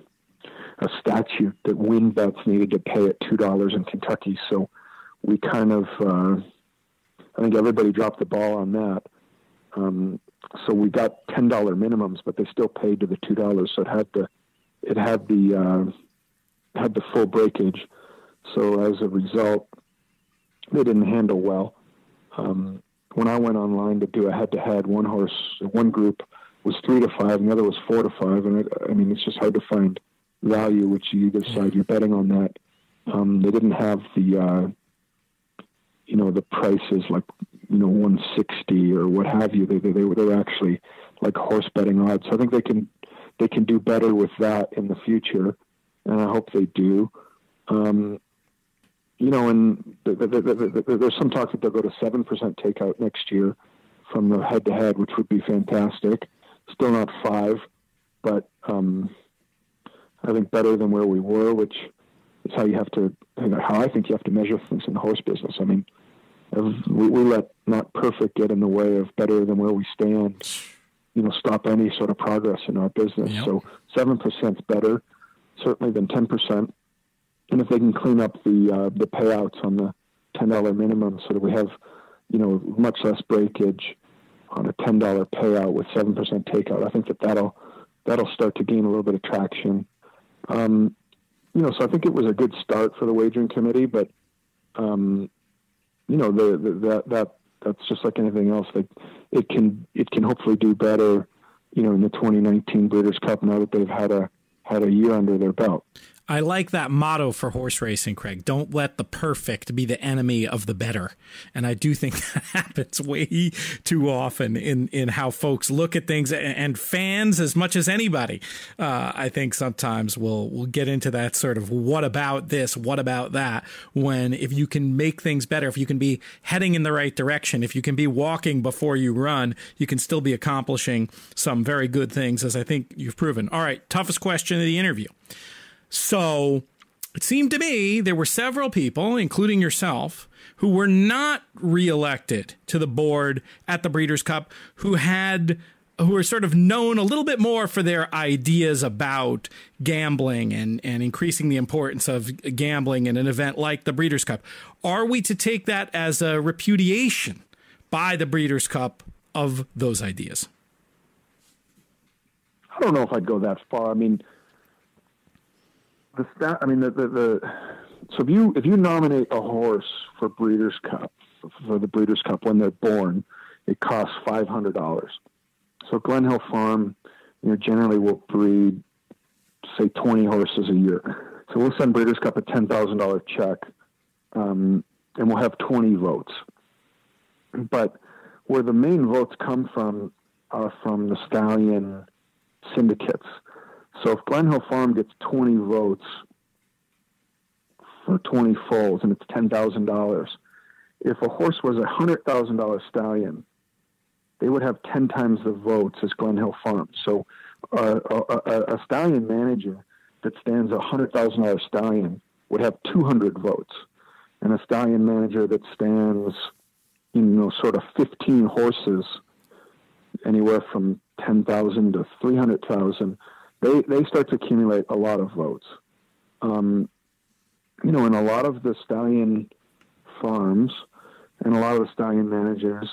statute that win bets needed to pay at $2 in Kentucky. So we kind of, I think everybody dropped the ball on that. So we got $10 minimums, but they still paid to the $2. So it had the full breakage. So as a result, they didn't handle well. When I went online to do a head-to-head, one group was 3 to 5, and the other was 4 to 5. And it's just hard to find value, which you decide you're betting on that. They didn't have the prices like, 160 or what have you. They were actually like horse betting odds. So I think they can do better with that in the future. And I hope they do. And there's some talk that they'll go to 7% takeout next year from the head-to-head, which would be fantastic. Still not 5, but I think better than where we were, which is how I think you have to measure things in the horse business. I mean, we let not perfect get in the way of better than where we stand, stop any sort of progress in our business. Yep. So 7% is better, certainly, than 10%. And if they can clean up the payouts on the $10 minimum so that we have, much less breakage on a $10 payout with 7% takeout, I think that'll start to gain a little bit of traction. So I think it was a good start for the wagering committee, but, that's just like anything else. It can hopefully do better, in the 2019 Breeders' Cup now that they've had a year under their belt. I like that motto for horse racing, Craig. Don't let the perfect be the enemy of the better. And I do think that happens way too often in how folks look at things, and fans as much as anybody. I think sometimes we'll get into that sort of what about this, what about that, when if you can make things better, if you can be heading in the right direction, if you can be walking before you run, you can still be accomplishing some very good things, as I think you've proven. All right, toughest question of the interview. So it seemed to me there were several people, including yourself, who were not reelected to the board at the Breeders' Cup, who were sort of known a little bit more for their ideas about gambling and increasing the importance of gambling in an event like the Breeders' Cup. Are we to take that as a repudiation by the Breeders' Cup of those ideas? I don't know if I'd go that far. I mean, so if you nominate a horse for Breeders' Cup, for the Breeders' Cup when they're born, it costs $500. So Glen Farm, generally will breed, say, 20 horses a year. So we'll send Breeders' Cup a $10,000 check, and we'll have 20 votes. But where the main votes come from are from the stallion syndicates. So if Glen Farm gets 20 votes for 20 foals and it's $10,000, if a horse was a $100,000 stallion, they would have 10 times the votes as Glen Farm. So a stallion manager that stands a $100,000 stallion would have 200 votes. And a stallion manager that stands, sort of 15 horses, anywhere from 10,000 to 300,000, they start to accumulate a lot of votes. And a lot of the stallion farms and a lot of the stallion managers,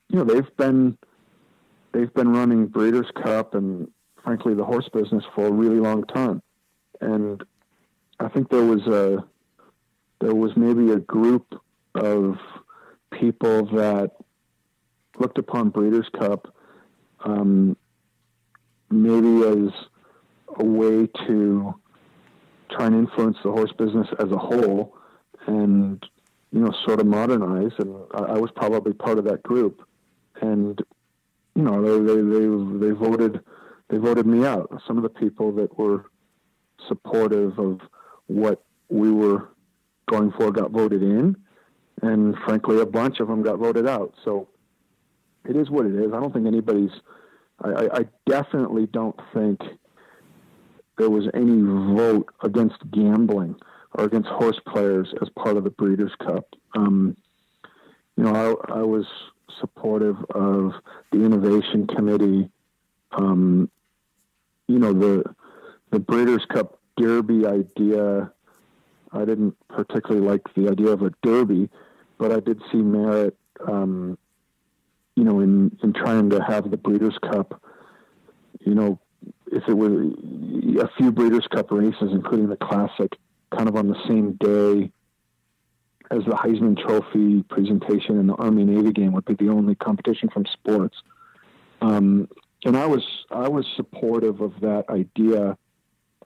they've been running Breeders' Cup and frankly the horse business for a really long time. And I think there was maybe a group of people that looked upon Breeders' Cup maybe as a way to try and influence the horse business as a whole and, sort of modernize. And I was probably part of that group. And, they voted me out. Some of the people that were supportive of what we were going for got voted in. And frankly, a bunch of them got voted out. So it is what it is. I don't think I definitely don't think there was any vote against gambling or against horse players as part of the Breeders' Cup. I was supportive of the innovation committee. The Breeders' Cup Derby idea, I didn't particularly like the idea of a Derby, but I did see merit, in trying to have the Breeders' Cup, if it was a few Breeders' Cup races, including the Classic, kind of on the same day as the Heisman Trophy presentation and the Army-Navy game would be the only competition from sports. And I was supportive of that idea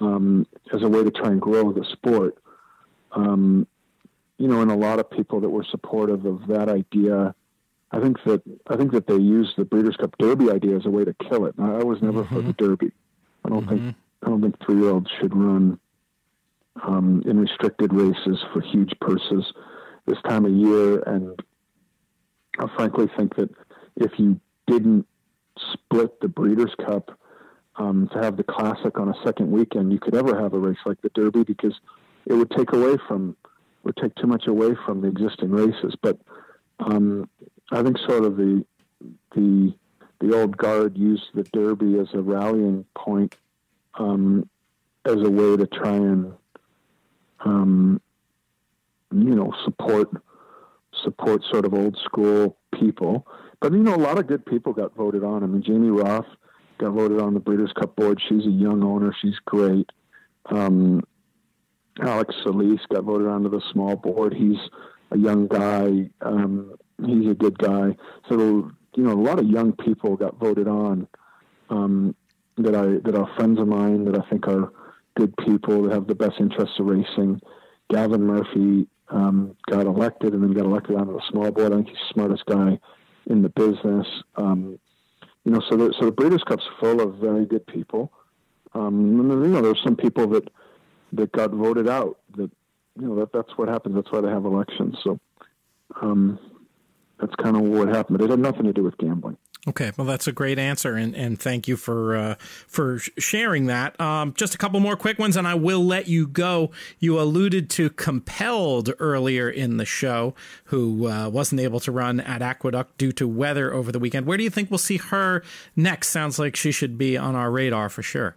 as a way to try and grow the sport. And a lot of people that were supportive of that idea, I think that they used the Breeders' Cup Derby idea as a way to kill it. I was never for the Derby. I don't think 3-year-olds should run in restricted races for huge purses this time of year. And I frankly think that if you didn't split the Breeders' Cup to have the Classic on a second weekend, you could ever have a race like the Derby, because it would take too much away from the existing races. But I think sort of the old guard used the Derby as a rallying point, as a way to try and support sort of old school people. But a lot of good people got voted on. I mean, Jamie Roth got voted on the Breeders' Cup board. She's a young owner. She's great. Alex Solis got voted onto the small board. He's a young guy. He's a good guy. So, a lot of young people got voted on, that are friends of mine, that I think are good people that have the best interests of racing. Gavin Murphy got elected and then got elected onto the small board. I think he's the smartest guy in the business. So the Breeders' Cup's full of very good people. There's some people that got voted out. That's what happens. That's why they have elections. So that's kind of what happened. But it had nothing to do with gambling. Okay, well, that's a great answer, and thank you for sharing that. Just a couple more quick ones, and I will let you go. You alluded to Compelled earlier in the show, who wasn't able to run at Aqueduct due to weather over the weekend. Where do you think we'll see her next? Sounds like she should be on our radar for sure.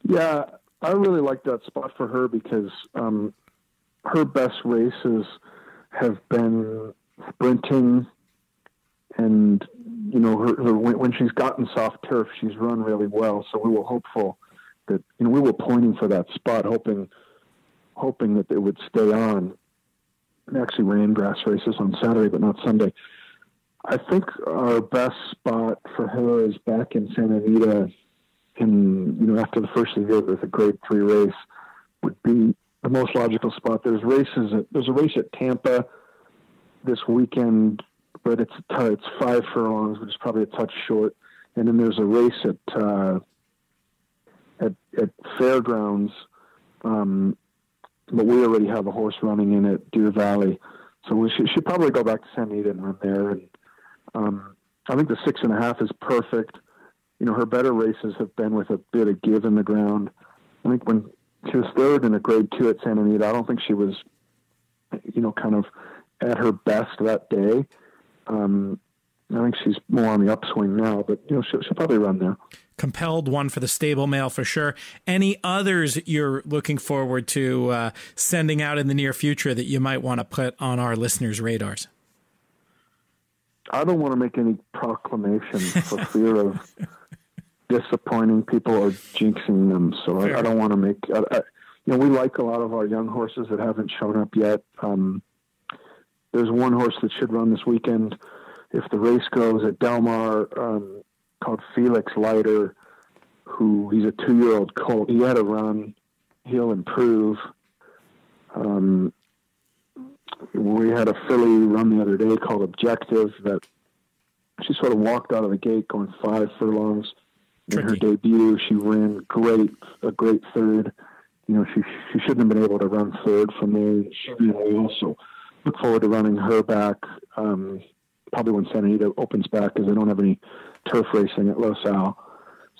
Yeah, I really like that spot for her because her best races have been sprinting. And, when she's gotten soft turf, she's run really well. So we were hopeful that, we were pointing for that spot, hoping that it would stay on. We actually ran grass races on Saturday, but not Sunday. I think our best spot for her is back in Santa Anita. After the first of the year, there's a grade 3 race would be the most logical spot. There's a race at Tampa this weekend, but it's 5 furlongs, which is probably a touch short. And then there's a race at Fairgrounds, but we already have a horse running in at Deer Valley, so we should probably go back to San Anita and run there. And I think the 6.5 is perfect. Her better races have been with a bit of give in the ground. I think when she was third in a grade 2 at Santa Anita, I don't think she was, kind of at her best that day. I think she's more on the upswing now, but she'll probably run there. Compelled one for the stable mail for sure. Any others you're looking forward to sending out in the near future that you might want to put on our listeners' radars? I don't want to make any proclamation for fear of disappointing people or jinxing them. So I don't want to make. We like a lot of our young horses that haven't shown up yet. There's one horse that should run this weekend if the race goes at Del Mar, called Felix Leiter, he's a 2-year-old colt. He had a run. He'll improve. We had a filly run the other day called Objective that she sort of walked out of the gate going 5 furlongs. In her debut, she ran a great third. She shouldn't have been able to run third from there. She ran well, so look forward to running her back, probably when Santa Anita opens back, because they don't have any turf racing at Los Al.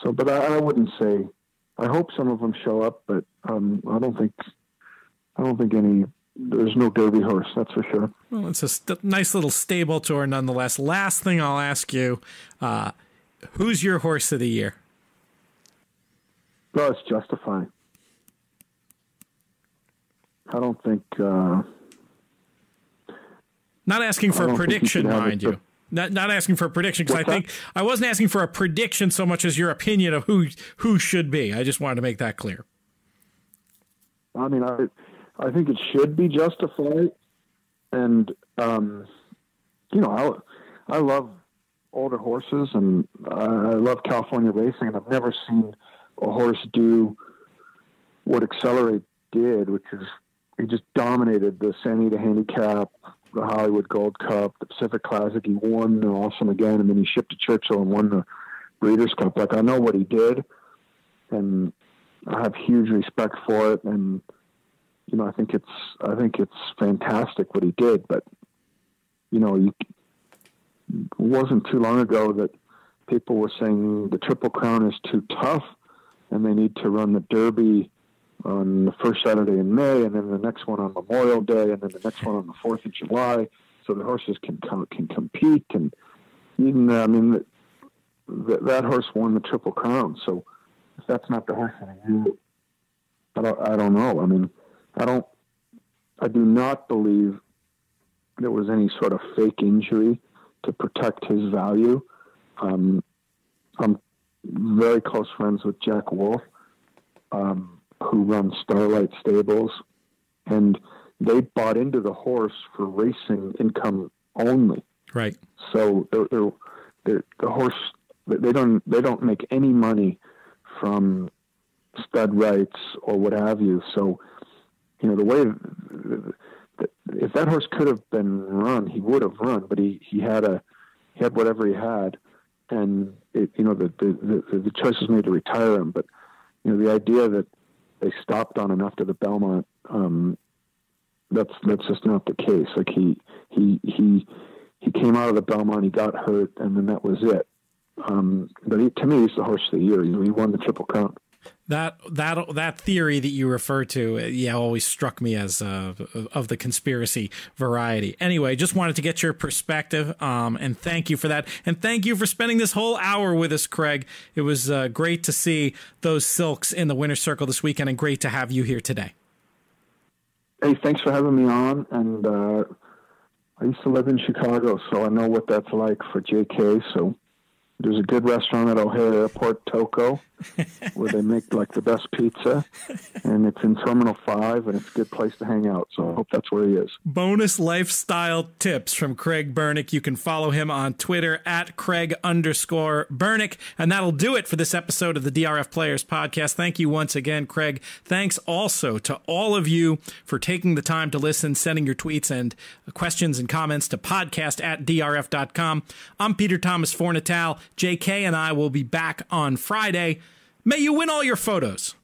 So, but I wouldn't say. I hope some of them show up, but I don't think any. There's no Derby horse, that's for sure. Well, it's a nice little stable tour, nonetheless. Last thing I'll ask you: who's your horse of the year? Well, it's Justify. I don't think. Not asking for a prediction, mind you. Not asking for a prediction, because I think I wasn't asking for a prediction so much as your opinion of who should be. I just wanted to make that clear. I mean, I think it should be Justified, and I love older horses, and I love California racing, and I've never seen a horse do what Accelerate did, which is he just dominated the Santa Anita Handicap, the Hollywood Gold Cup, the Pacific Classic. He won the Awesome again, and then he shipped to Churchill and won the Breeders' Cup. Like, I know what he did, and I have huge respect for it. And I think it's fantastic what he did. But it wasn't too long ago that people were saying the Triple Crown is too tough, and they need to run the Derby on the first Saturday in May, and then the next one on Memorial Day, and then the next one on the 4th of July, so the horses can compete. And even that horse won the Triple Crown. So if that's not the horse of the year, I don't know. I mean, I do not believe there was any sort of fake injury to protect his value. I'm very close friends with Jack Wolf, who runs Starlight Stables, and they bought into the horse for racing income only. Right. So the horse, they don't make any money from stud rights or what have you. So, you know, the way if that horse could have been run, he would have run, but he had whatever he had, and the choice was made to retire him. But you know, the idea that they stopped on him after the Belmont, that's just not the case. Like he came out of the Belmont, he got hurt, and then that was it. But to me, he's the horse of the year. You know, he won the Triple Crown. That theory that you refer to, always struck me as of the conspiracy variety. Anyway, just wanted to get your perspective, and thank you for that. And thank you for spending this whole hour with us, Craig. It was great to see those silks in the winner's circle this weekend, and great to have you here today. Hey, thanks for having me on. And I used to live in Chicago, so I know what that's like for JK. So there's a good restaurant at O'Hare Airport, Toco, where they make like the best pizza, and it's in Terminal 5, and it's a good place to hang out. So I hope that's where he is. Bonus lifestyle tips from Craig Bernick. You can follow him on Twitter at Craig_Bernick. And that'll do it for this episode of the DRF Players Podcast. Thank you once again, Craig. Thanks also to all of you for taking the time to listen, sending your tweets and questions and comments to podcast@drf.com. I'm Peter Thomas Fornatal. JK and I will be back on Friday. May you win all your photos.